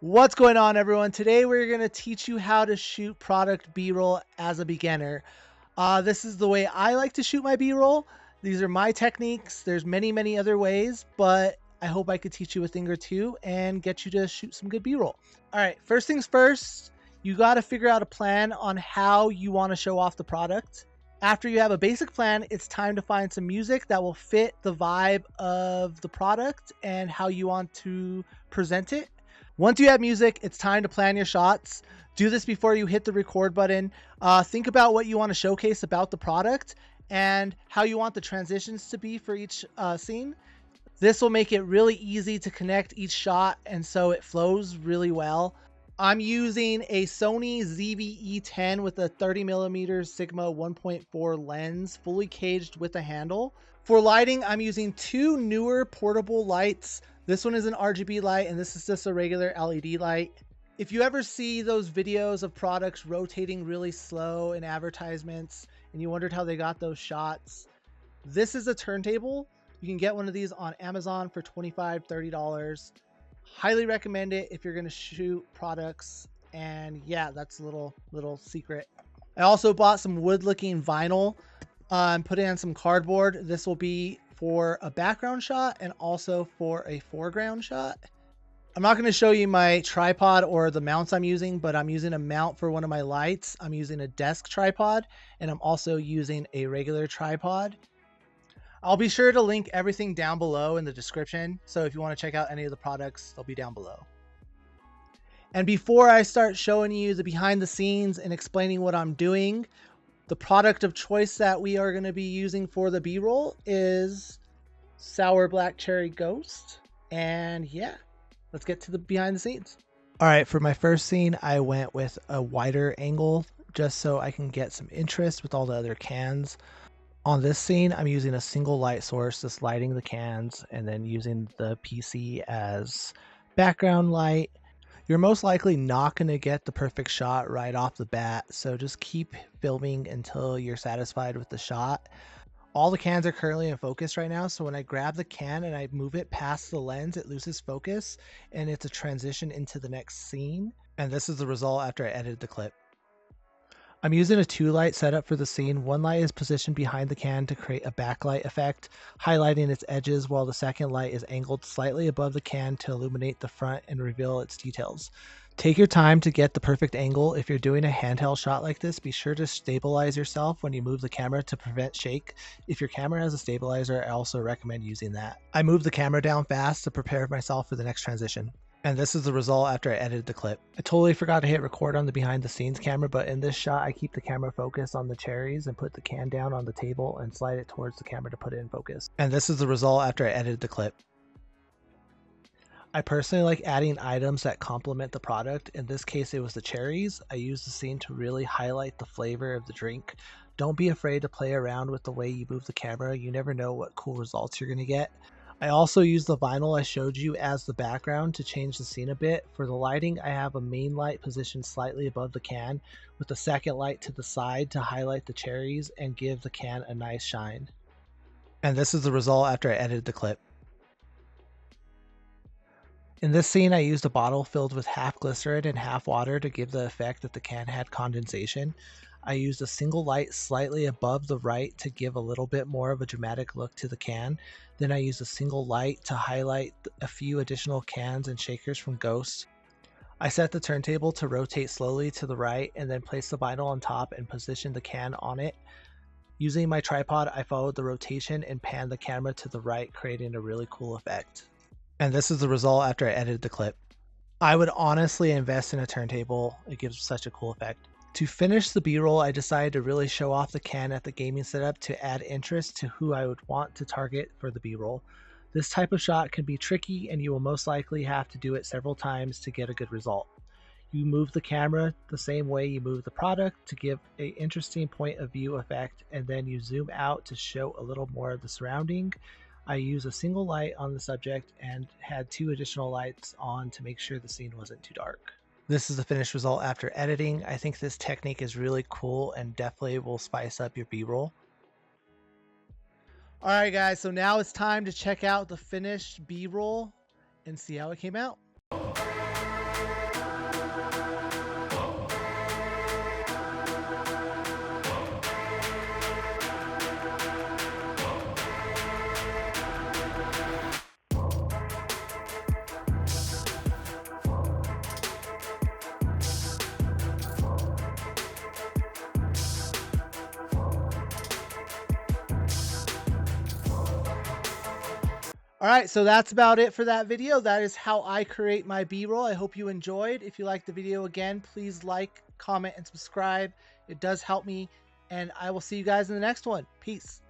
What's going on, everyone? Today we're going to teach you how to shoot product B-roll as a beginner. This is the way I like to shoot my B-roll. These are my techniques. There's many other ways, but I hope I could teach you a thing or two and get you to shoot some good B-roll. All right, first things first, you got to figure out a plan on how you want to show off the product. After you have a basic plan, it's time to find some music that will fit the vibe of the product and how you want to present it. Once you have music, it's time to plan your shots. Do this before you hit the record button. Think about what you want to showcase about the product and how you want the transitions to be for each scene. This will make it really easy to connect each shot, and so it flows really well. I'm using a Sony ZV-E10 with a 30mm Sigma 1.4 lens, fully caged with a handle. For lighting, I'm using two newer portable lights. This one is an RGB light, and this is just a regular LED light. If you ever see those videos of products rotating really slow in advertisements, and you wondered how they got those shots, this is a turntable. You can get one of these on Amazon for $25, $30. Highly recommend it if you're going to shoot products. And yeah, that's a little secret. I also bought some wood looking vinyl and put in some cardboard. This will be for a background shot and also for a foreground shot. I'm not going to show you my tripod or the mounts I'm using, but I'm using a mount for one of my lights. I'm using a desk tripod, and I'm also using a regular tripod. I'll be sure to link everything down below in the description, so if you want to check out any of the products, they'll be down below. And before I start showing you the behind the scenes and explaining what I'm doing, the product of choice that we are going to be using for the B-roll is Sour Black Cherry Ghost. And yeah, let's get to the behind the scenes. All right, for my first scene, I went with a wider angle just so I can get some interest with all the other cans. On this scene, I'm using a single light source, just lighting the cans, and then using the PC as background light. You're most likely not going to get the perfect shot right off the bat, so just keep filming until you're satisfied with the shot. All the cans are currently in focus right now, so when I grab the can and I move it past the lens, it loses focus, and it's a transition into the next scene. And this is the result after I edited the clip. I'm using a 2-light setup for the scene. One light is positioned behind the can to create a backlight effect, highlighting its edges, while the second light is angled slightly above the can to illuminate the front and reveal its details. Take your time to get the perfect angle. If you're doing a handheld shot like this, be sure to stabilize yourself when you move the camera to prevent shake. If your camera has a stabilizer, I also recommend using that. I moved the camera down fast to prepare myself for the next transition. And this is the result after I edited the clip. I totally forgot to hit record on the behind the scenes camera, but in this shot I keep the camera focused on the cherries and put the can down on the table and slide it towards the camera to put it in focus. And this is the result after I edited the clip. I personally like adding items that complement the product. In this case, it was the cherries. I used the scene to really highlight the flavor of the drink. Don't be afraid to play around with the way you move the camera. You never know what cool results you're going to get. I also used the vinyl I showed you as the background to change the scene a bit. For the lighting, I have a main light positioned slightly above the can with the second light to the side to highlight the cherries and give the can a nice shine. And this is the result after I edited the clip. In this scene, I used a bottle filled with half glycerin and half water to give the effect that the can had condensation. I used a single light slightly above the right to give a little bit more of a dramatic look to the can. Then I used a single light to highlight a few additional cans and shakers from Ghost. I set the turntable to rotate slowly to the right and then place the vinyl on top and position the can on it. Using my tripod, I followed the rotation and panned the camera to the right, creating a really cool effect. And this is the result after I edited the clip. I would honestly invest in a turntable. It gives such a cool effect. To finish the B-roll, I decided to really show off the can at the gaming setup to add interest to who I would want to target for the B-roll. This type of shot can be tricky, and you will most likely have to do it several times to get a good result. You move the camera the same way you move the product to give an interesting point of view effect, and then you zoom out to show a little more of the surrounding. I used a single light on the subject and had 2 additional lights on to make sure the scene wasn't too dark. This is the finished result after editing. I think this technique is really cool and definitely will spice up your B-roll. All right, guys, so now it's time to check out the finished B-roll and see how it came out. All right, so that's about it for that video. That is how I create my B-roll. I hope you enjoyed. If you liked the video, again, please like, comment, and subscribe. It does help me, and I will see you guys in the next one. Peace.